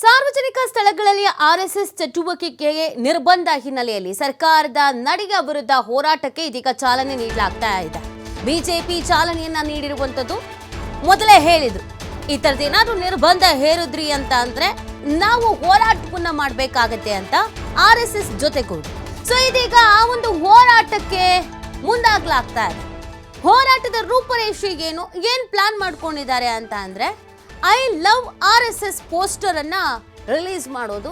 ಸಾರ್ವಜನಿಕ ಸ್ಥಳಗಳಲ್ಲಿ ಆರ್ಎಸ್ಎಸ್ ಚಟುವಟಿಕೆಗೆ ನಿರ್ಬಂಧ ಹಿನ್ನೆಲೆಯಲ್ಲಿ ಸರ್ಕಾರದ ನಡೆಗೆ ವಿರುದ್ಧ ಹೋರಾಟಕ್ಕೆ ಇದೀಗ ಚಾಲನೆ ನೀಡಲಾಗ್ತಾ ಇದೆ. ಬಿಜೆಪಿ ಚಾಲನೆಯನ್ನ ನೀಡಿರುವಂತದ್ದು ಮೊದಲೇ ಹೇಳಿದ್ರು, ಈ ತರದೇನಾದ್ರೂ ನಿರ್ಬಂಧ ಹೇರಿದ್ರಿ ಅಂತ ಅಂದ್ರೆ ನಾವು ಹೋರಾಟವನ್ನ ಮಾಡಬೇಕಾಗತ್ತೆ ಅಂತ ಆರ್ಎಸ್ಎಸ್ ಜೊತೆಗೂಡಿ. ಸೊ ಇದೀಗ ಆ ಒಂದು ಹೋರಾಟಕ್ಕೆ ಮುಂದಾಗ್ಲಾಗ್ತಾ ಇದೆ. ಹೋರಾಟದ ರೂಪರೇಷೆ ಏನ್ ಪ್ಲಾನ್ ಮಾಡ್ಕೊಂಡಿದ್ದಾರೆ ಅಂತ ಅಂದ್ರೆ ಐ ಲವ್ RSS ಪೋಸ್ಟರ್ ಅನ್ನ ರಿಲೀಸ್ ಮಾಡೋದು,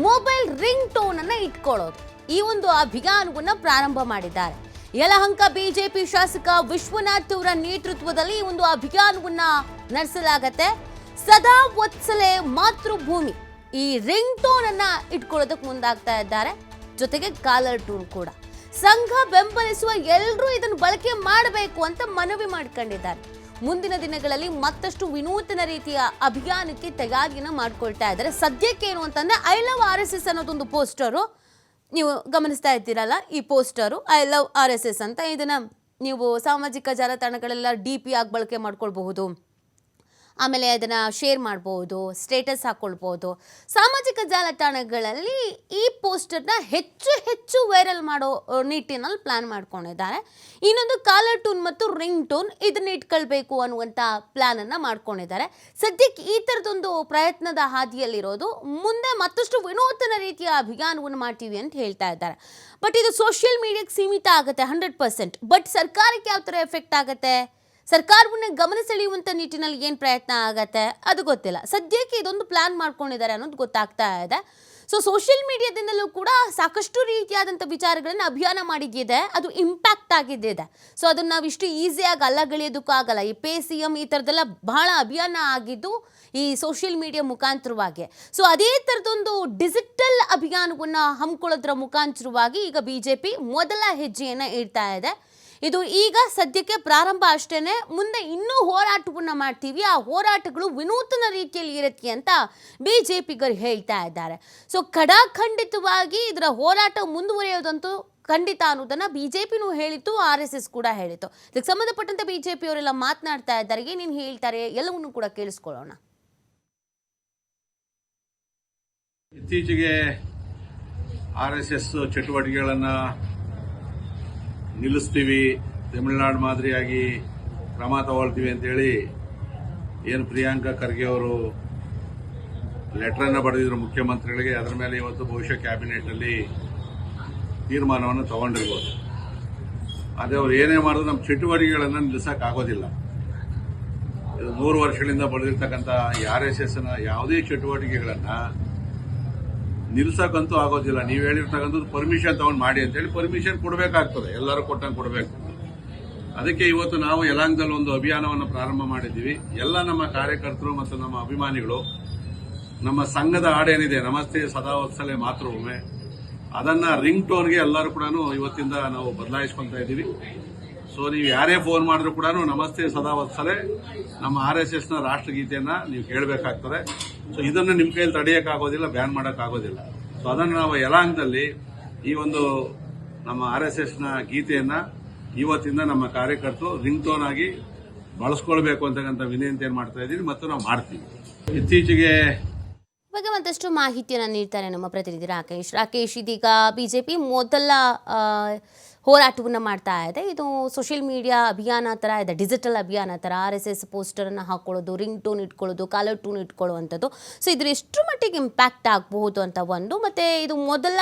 ಮೊಬೈಲ್ ರಿಂಗ್ ಟೋನ್ ಅನ್ನ ಇಟ್ಕೊಳ್ಳೋದು, ಈ ಒಂದು ಅಭಿಯಾನವನ್ನ ಪ್ರಾರಂಭ ಮಾಡಿದ್ದಾರೆ. ಯಲಹಂಕ ಬಿಜೆಪಿ ಶಾಸಕ ವಿಶ್ವನಾಥ್ ಅವರ ನೇತೃತ್ವದಲ್ಲಿ ಈ ಒಂದು ಅಭಿಯಾನವನ್ನ ನಡೆಸಲಾಗತ್ತೆ. ಸದಾ ವತ್ಸಲೆ ಮಾತೃಭೂಮಿ ಈ ರಿಂಗ್ ಟೋನ್ ಅನ್ನ ಇಟ್ಕೊಳ್ಳೋದಕ್ಕೆ ಮುಂದಾಗ್ತಾ ಇದ್ದಾರೆ. ಜೊತೆಗೆ ಕಾಲರ್ ಟೂನ್ ಕೂಡ ಸಂಘ ಬೆಂಬಲಿಸುವ ಎಲ್ಲರೂ ಇದನ್ನು ಬಳಕೆ ಮಾಡಬೇಕು ಅಂತ ಮನವಿ ಮಾಡಿಕೊಂಡಿದ್ದಾರೆ. ಮುಂದಿನ ದಿನಗಳಲ್ಲಿ ಮತ್ತಷ್ಟು ವಿನೂತನ ರೀತಿಯ ಅಭಿಯಾನಕ್ಕೆ ತಯಾರಿಯನ್ನು ಮಾಡ್ಕೊಳ್ತಾ ಇದ್ದಾರೆ. ಸದ್ಯಕ್ಕೆ ಏನು ಅಂತಂದ್ರೆ ಐ ಲವ್ RSS ಅನ್ನೋದೊಂದು ಪೋಸ್ಟರು ನೀವು ಗಮನಿಸ್ತಾ ಇದ್ದೀರಲ್ಲ, ಈ ಪೋಸ್ಟರು ಐ ಲವ್ RSS ಅಂತ. ಇದನ್ನ ನೀವು ಸಾಮಾಜಿಕ ಜಾಲತಾಣಗಳೆಲ್ಲ DP ಆಗಿ ಬಳಕೆ ಮಾಡ್ಕೊಳ್ಬಹುದು, ಆಮೇಲೆ ಅದನ್ನು ಶೇರ್ ಮಾಡ್ಬೋದು, ಸ್ಟೇಟಸ್ ಹಾಕ್ಕೊಳ್ಬೋದು. ಸಾಮಾಜಿಕ ಜಾಲತಾಣಗಳಲ್ಲಿ ಈ ಪೋಸ್ಟರ್ನ ಹೆಚ್ಚು ವೈರಲ್ ಮಾಡೋ ನಿಟ್ಟಿನಲ್ಲಿ ಪ್ಲಾನ್ ಮಾಡ್ಕೊಂಡಿದ್ದಾರೆ. ಇನ್ನೊಂದು ಕಾಲರ್ ಟೂನ್ ಮತ್ತು ರಿಂಗ್ ಟೋನ್ ಇದನ್ನ ಇಟ್ಕೊಳ್ಬೇಕು ಅನ್ನುವಂಥ ಪ್ಲಾನನ್ನು ಮಾಡ್ಕೊಂಡಿದ್ದಾರೆ. ಸದ್ಯಕ್ಕೆ ಈ ಥರದೊಂದು ಪ್ರಯತ್ನದ ಹಾದಿಯಲ್ಲಿರೋದು. ಮುಂದೆ ಮತ್ತಷ್ಟು ವಿನೂತನ ರೀತಿಯ ಅಭಿಯಾನವನ್ನು ಮಾಡ್ತೀವಿ ಅಂತ ಹೇಳ್ತಾ ಇದ್ದಾರೆ. ಬಟ್ ಇದು ಸೋಷಿಯಲ್ ಮೀಡಿಯಾಕ್ಕೆ ಸೀಮಿತ ಆಗುತ್ತೆ 100%. ಬಟ್ ಸರ್ಕಾರಕ್ಕೆ ಯಾವ ಥರ ಎಫೆಕ್ಟ್ ಆಗುತ್ತೆ, ಸರ್ಕಾರವನ್ನ ಗಮನ ಸೆಳೆಯುವಂಥ ನಿಟ್ಟಿನಲ್ಲಿ ಏನು ಪ್ರಯತ್ನ ಆಗತ್ತೆ ಅದು ಗೊತ್ತಿಲ್ಲ. ಸದ್ಯಕ್ಕೆ ಇದೊಂದು ಪ್ಲಾನ್ ಮಾಡ್ಕೊಂಡಿದ್ದಾರೆ ಅನ್ನೋದು ಗೊತ್ತಾಗ್ತಾ ಇದೆ. ಸೊ ಸೋಷಿಯಲ್ ಮೀಡಿಯಾದಿಂದಲೂ ಕೂಡ ಸಾಕಷ್ಟು ರೀತಿಯಾದಂಥ ವಿಚಾರಗಳನ್ನು ಅಭಿಯಾನ ಮಾಡಿದ್ದಿದೆ, ಅದು ಇಂಪ್ಯಾಕ್ಟ್ ಆಗಿದ್ದಿದೆ. ಸೊ ಅದನ್ನು ನಾವು ಇಷ್ಟು ಈಸಿಯಾಗಿ ಅಲ್ಲಗಳೆಯೋದಕ್ಕೂ ಆಗಲ್ಲ. ಈ ಪೇ CM ಈ ಥರದ್ದೆಲ್ಲ ಬಹಳ ಅಭಿಯಾನ ಆಗಿದ್ದು ಈ ಸೋಷಿಯಲ್ ಮೀಡಿಯಾ ಮುಖಾಂತರವಾಗಿ. ಸೊ ಅದೇ ಥರದೊಂದು ಡಿಜಿಟಲ್ ಅಭಿಯಾನವನ್ನು ಹಮ್ಮಿಕೊಳ್ಳೋದ್ರ ಮುಖಾಂತರವಾಗಿ ಈಗ BJP ಮೊದಲ ಹೆಜ್ಜೆಯನ್ನು ಇಡ್ತಾ ಇದೆ. ಇದು ಈಗ ಸದ್ಯಕ್ಕೆ ಪ್ರಾರಂಭ ಅಷ್ಟೇನೆ. ಮುಂದೆ ಇನ್ನೂ ಹೋರಾಟವನ್ನು ಮಾಡ್ತೀವಿ, ಆ ಹೋರಾಟಗಳು ವಿನೂತನ ರೀತಿಯಲ್ಲಿ ಇರುತ್ತೆ ಅಂತ BJPಗರು ಹೇಳ್ತಾ ಇದ್ದಾರೆ. ಸೊ ಖಂಡಿತವಾಗಿ ಇದರ ಹೋರಾಟ ಮುಂದುವರಿಯೋದಂತೂ ಖಂಡಿತ ಅನ್ನೋದನ್ನ BJPನೂ ಹೇಳಿತ್ತು, RSS ಕೂಡ ಹೇಳಿತ್ತು. ಇದಕ್ಕೆ ಸಂಬಂಧಪಟ್ಟಂತೆ BJP ಅವರೆಲ್ಲ ಮಾತನಾಡ್ತಾ ಇದ್ದಾರೆ. ಏನೇನು ಹೇಳ್ತಾರೆ ಎಲ್ಲವನ್ನೂ ಕೂಡ ಕೇಳಿಸ್ಕೊಳ್ಳೋಣ. ಇತ್ತೀಚೆಗೆ RSS ಚಟುವಟಿಕೆಗಳನ್ನು ನಿಲ್ಲಿಸ್ತೀವಿ, ತಮಿಳುನಾಡು ಮಾದರಿಯಾಗಿ ಕ್ರಮ ತಗೊಳ್ತೀವಿ ಅಂತೇಳಿ ಏನು ಪ್ರಿಯಾಂಕಾ ಖರ್ಗೆ ಅವರು ಲೆಟರನ್ನು ಬರೆದಿದ್ರು ಮುಖ್ಯಮಂತ್ರಿಗಳಿಗೆ. ಅದರ ಮೇಲೆ ಇವತ್ತು ಬಹುಶಃ ಕ್ಯಾಬಿನೆಟ್ನಲ್ಲಿ ತೀರ್ಮಾನವನ್ನು ತಗೊಂಡಿರ್ಬೋದು. ಅದೇ ಅವ್ರು ಏನೇ ಮಾಡಿದ್ರು ನಮ್ಮ ಚಟುವಟಿಕೆಗಳನ್ನು ನಿಲ್ಲಿಸೋಕ್ಕಾಗೋದಿಲ್ಲ. ಇದು 3 ವರ್ಷಗಳಿಂದ ಬರೆದಿರ್ತಕ್ಕಂಥ RSSನ ಯಾವುದೇ ಚಟುವಟಿಕೆಗಳನ್ನು ನಿಲ್ಸಕ್ಕಂತೂ ಆಗೋದಿಲ್ಲ. ನೀವು ಹೇಳಿರ್ತಕ್ಕಂಥದ್ದು ಪರ್ಮಿಷನ್ ತಗೊಂಡು ಮಾಡಿ ಅಂತೇಳಿ ಪರ್ಮಿಷನ್ ಕೊಡಬೇಕಾಗ್ತದೆ, ಎಲ್ಲರೂ ಕೊಟ್ಟಂಗೆ ಕೊಡಬೇಕು. ಅದಕ್ಕೆ ಇವತ್ತು ನಾವು ಯಲಹಂಕದಲ್ಲಿ ಒಂದು ಅಭಿಯಾನವನ್ನು ಪ್ರಾರಂಭ ಮಾಡಿದ್ದೀವಿ. ಎಲ್ಲ ನಮ್ಮ ಕಾರ್ಯಕರ್ತರು ಮತ್ತು ನಮ್ಮ ಅಭಿಮಾನಿಗಳು ನಮ್ಮ ಸಂಘದ ಹಾಡೇನಿದೆ ನಮಸ್ತೆ ಸದಾ ವತ್ಸಲೆ ಮಾತೃಭೂಮಿ, ಅದನ್ನು ರಿಂಗ್ ಟೋನ್ಗೆ ಎಲ್ಲರೂ ಕೂಡ ಇವತ್ತಿಂದ ನಾವು ಬದಲಾಯಿಸ್ಕೊತಾ ಇದ್ದೀವಿ. ಸೊ ನೀವು ಯಾರೇ ಫೋನ್ ಮಾಡಿದ್ರು ಕೂಡ ನಮಸ್ತೆ ಸದಾ ವತ್ಸಲೆ ನಮ್ಮ RSSನ ರಾಷ್ಟ್ರಗೀತೆಯನ್ನು ನೀವು ಕೇಳಬೇಕಾಗ್ತದೆ. ಸೊ ಇದನ್ನು ನಿಮ್ಮ ಕೈಯಲ್ಲಿ ತಡೆಯೋಕ್ಕಾಗೋದಿಲ್ಲ, ಬ್ಯಾನ್ ಮಾಡೋಕ್ಕಾಗೋದಿಲ್ಲ. ಸೊ ಅದನ್ನು ನಾವು ಯಲಹಂಕದಲ್ಲಿ ಈ ಒಂದು ನಮ್ಮ RSSನ ಗೀತೆಯನ್ನು ಇವತ್ತಿಂದ ನಮ್ಮ ಕಾರ್ಯಕರ್ತರು ರಿಂಗ್ ಟೋನ್ ಆಗಿ ಬಳಸ್ಕೊಳ್ಬೇಕು ಅಂತಕ್ಕಂಥ ವಿನಂತಿಯನ್ನು ಮಾಡ್ತಾ ಇದ್ದೀವಿ ಮತ್ತು ನಾವು ಮಾಡ್ತೀವಿ. ಇತ್ತೀಚೆಗೆ ಬಗ್ಗೆ ಮತ್ತಷ್ಟು ಮಾಹಿತಿಯನ್ನು ನೀಡ್ತಾರೆ ನಮ್ಮ ಪ್ರತಿನಿಧಿ ರಾಕೇಶ್. ಇದೀಗ BJP ಮೊದಲ ಹೋರಾಟವನ್ನು ಮಾಡ್ತಾ ಇದೆ. ಇದು ಸೋಷಿಯಲ್ ಮೀಡಿಯಾ ಅಭಿಯಾನ ಥರ ಇದೆ, ಡಿಜಿಟಲ್ ಅಭಿಯಾನ ಥರ. RSS ಪೋಸ್ಟರನ್ನು ಹಾಕ್ಕೊಳ್ಳೋದು, ರಿಂಗ್ ಟೋನ್ ಇಟ್ಕೊಳ್ಳೋದು, ಕಾಲರ್ ಟೂನ್ ಇಟ್ಕೊಳ್ಳುವಂಥದ್ದು. ಸೊ ಇದ್ರ ಎಷ್ಟು ಮಟ್ಟಿಗೆ ಇಂಪ್ಯಾಕ್ಟ್ ಆಗಬಹುದು ಅಂತ ಒಂದು, ಮತ್ತು ಇದು ಮೊದಲ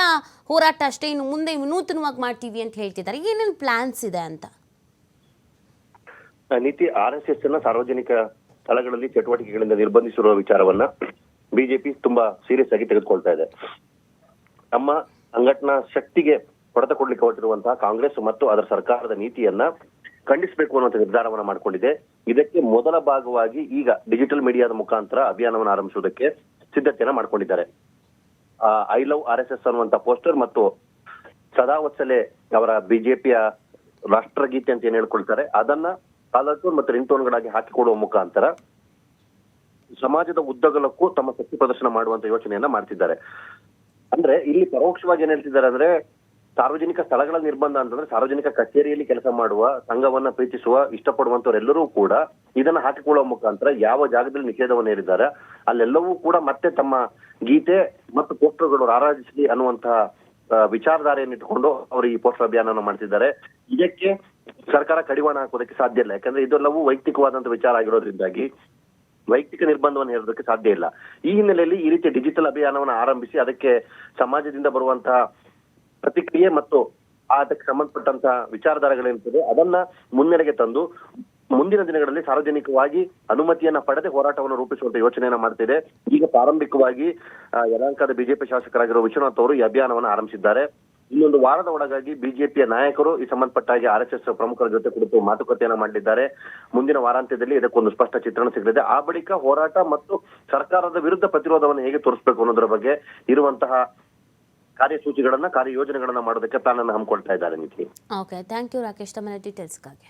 ಹೋರಾಟ ಅಷ್ಟೇ, ಇನ್ನು ಮುಂದೆ ವಿನೂತನವಾಗಿ ಮಾಡ್ತೀವಿ ಅಂತ ಹೇಳ್ತಿದ್ದಾರೆ. ಏನೇನು ಪ್ಲಾನ್ಸ್ ಇದೆ ಅಂತ ನೀತಿ? RSS ಸಾರ್ವಜನಿಕ ಸ್ಥಳಗಳಲ್ಲಿ ಚಟುವಟಿಕೆಗಳಿಂದ ನಿರ್ಬಂಧಿಸಿರುವ ವಿಚಾರವನ್ನ BJP ತುಂಬಾ ಸೀರಿಯಸ್ ಆಗಿ ತೆಗೆದುಕೊಳ್ತಾ ಇದೆ. ನಮ್ಮ ಸಂಘಟನಾ ಶಕ್ತಿಗೆ ಹೊಡೆತ ಕೊಡ್ಲಿಕ್ಕೆ ಹೊರಟಿರುವಂತಹ ಕಾಂಗ್ರೆಸ್ ಮತ್ತು ಅದರ ಸರ್ಕಾರದ ನೀತಿಯನ್ನ ಖಂಡಿಸಬೇಕು ಅನ್ನುವಂಥ ನಿರ್ಧಾರವನ್ನ ಮಾಡಿಕೊಂಡಿದೆ. ಇದಕ್ಕೆ ಮೊದಲ ಭಾಗವಾಗಿ ಈಗ ಡಿಜಿಟಲ್ ಮೀಡಿಯಾದ ಮುಖಾಂತರ ಅಭಿಯಾನವನ್ನು ಆರಂಭಿಸುವುದಕ್ಕೆ ಸಿದ್ಧತೆಯನ್ನ ಮಾಡ್ಕೊಂಡಿದ್ದಾರೆ. ಐ ಲವ್ RSS ಅನ್ನುವಂಥ ಪೋಸ್ಟರ್ ಮತ್ತು ಸದಾ ವತ್ಸಲೆ ಅವರ BJPಯ ರಾಷ್ಟ್ರಗೀತೆ ಅಂತ ಏನ್ ಹೇಳ್ಕೊಳ್ತಾರೆ ಅದನ್ನ ಕಾಲರ್ ಟೋನ್ ಮತ್ತು ರಿಂಗ್ ಟೋನ್ಗಳಾಗಿ ಹಾಕಿಕೊಡುವ ಮುಖಾಂತರ ಸಮಾಜದ ಉದ್ದಗಲಕ್ಕೂ ತಮ್ಮ ಶಕ್ತಿ ಪ್ರದರ್ಶನ ಮಾಡುವಂತ ಯೋಚನೆಯನ್ನ ಮಾಡ್ತಿದ್ದಾರೆ. ಅಂದ್ರೆ ಇಲ್ಲಿ ಪರೋಕ್ಷವಾಗಿ ಏನ್ ಹೇಳ್ತಿದ್ದಾರೆ ಅಂದ್ರೆ ಸಾರ್ವಜನಿಕ ಸ್ಥಳಗಳ ನಿರ್ಬಂಧ ಅಂತಂದ್ರೆ ಸಾರ್ವಜನಿಕ ಕಚೇರಿಯಲ್ಲಿ ಕೆಲಸ ಮಾಡುವ, ಸಂಘವನ್ನ ಪ್ರೀತಿಸುವ, ಇಷ್ಟಪಡುವಂತವರೆಲ್ಲರೂ ಕೂಡ ಇದನ್ನ ಹಾಕಿಕೊಳ್ಳುವ ಮುಖಾಂತರ ಯಾವ ಜಾಗದಲ್ಲಿ ನಿಷೇಧವನ್ನು ಹೇರಿದ್ದಾರೆ ಅಲ್ಲೆಲ್ಲವೂ ಕೂಡ ಮತ್ತೆ ತಮ್ಮ ಗೀತೆ ಮತ್ತು ಪೋಸ್ಟರ್ಗಳು ರಾರಾಜಿಸಲಿ ಅನ್ನುವಂತಹ ವಿಚಾರಧಾರೆಯನ್ನು ಇಟ್ಟುಕೊಂಡು ಅವರು ಈ ಪೋಸ್ಟರ್ ಅಭಿಯಾನವನ್ನು ಮಾಡ್ತಿದ್ದಾರೆ. ಇದಕ್ಕೆ ಸರ್ಕಾರ ಕಡಿವಾಣ ಹಾಕೋದಕ್ಕೆ ಸಾಧ್ಯ ಇಲ್ಲ. ಯಾಕಂದ್ರೆ ಇದೆಲ್ಲವೂ ವೈಯಕ್ತಿಕವಾದಂತ ವಿಚಾರ ಆಗಿರೋದ್ರಿಂದಾಗಿ ವೈಯಕ್ತಿಕ ನಿರ್ಬಂಧವನ್ನು ಹೇರೋದಕ್ಕೆ ಸಾಧ್ಯ ಇಲ್ಲ. ಈ ಹಿನ್ನೆಲೆಯಲ್ಲಿ ಈ ರೀತಿಯ ಡಿಜಿಟಲ್ ಅಭಿಯಾನವನ್ನು ಆರಂಭಿಸಿ ಅದಕ್ಕೆ ಸಮಾಜದಿಂದ ಬರುವಂತಹ ಪ್ರತಿಕ್ರಿಯೆ ಮತ್ತು ಅದಕ್ಕೆ ಸಂಬಂಧಪಟ್ಟಂತಹ ವಿಚಾರಧಾರೆಗಳೇನಿರ್ತದೆ ಅದನ್ನ ಮುನ್ನೆಲೆಗೆ ತಂದು ಮುಂದಿನ ದಿನಗಳಲ್ಲಿ ಸಾರ್ವಜನಿಕವಾಗಿ ಅನುಮತಿಯನ್ನ ಪಡೆದೇ ಹೋರಾಟವನ್ನು ರೂಪಿಸುವಂತ ಯೋಚನೆಯನ್ನ ಮಾಡ್ತಿದೆ. ಈಗ ಪ್ರಾರಂಭಿಕವಾಗಿ ಯಲಹಂಕದ ಬಿಜೆಪಿ ಶಾಸಕರಾಗಿರುವ ವಿಶ್ವನಾಥ್ ಅವರು ಈ ಅಭಿಯಾನವನ್ನು ಆರಂಭಿಸಿದ್ದಾರೆ. ಇನ್ನೊಂದು ವಾರದ ಒಳಗಾಗಿ ಬಿಜೆಪಿಯ ನಾಯಕರು ಈ ಸಂಬಂಧಪಟ್ಟ ಹಾಗೆ RSS ಪ್ರಮುಖರ ಜೊತೆ ಕುರಿತು ಮಾತುಕತೆಯನ್ನ ಮಾಡಲಿದ್ದಾರೆ. ಮುಂದಿನ ವಾರಾಂತ್ಯದಲ್ಲಿ ಇದಕ್ಕೊಂದು ಸ್ಪಷ್ಟ ಚಿತ್ರಣ ಸಿಗಲಿದೆ. ಆ ಬಳಿಕ ಹೋರಾಟ ಮತ್ತು ಸರ್ಕಾರದ ವಿರುದ್ಧ ಪ್ರತಿರೋಧವನ್ನು ಹೇಗೆ ತೋರಿಸಬೇಕು ಅನ್ನೋದ್ರ ಬಗ್ಗೆ ಇರುವಂತಹ ಕಾರ್ಯಸೂಚಿಗಳನ್ನ, ಕಾರ್ಯಯೋಜನೆಗಳನ್ನ ಮಾಡೋದಕ್ಕೆ ಪ್ಲಾನ್ ಅನ್ನು ಹಮ್ಮಿಕೊಳ್ತಾ ಇದ್ದಾರೆ. Nikhil, okay, thank you Rakesh ತಮ್ಮ ಡೀಟೇಲ್ಸ್ಗಾಗಿ.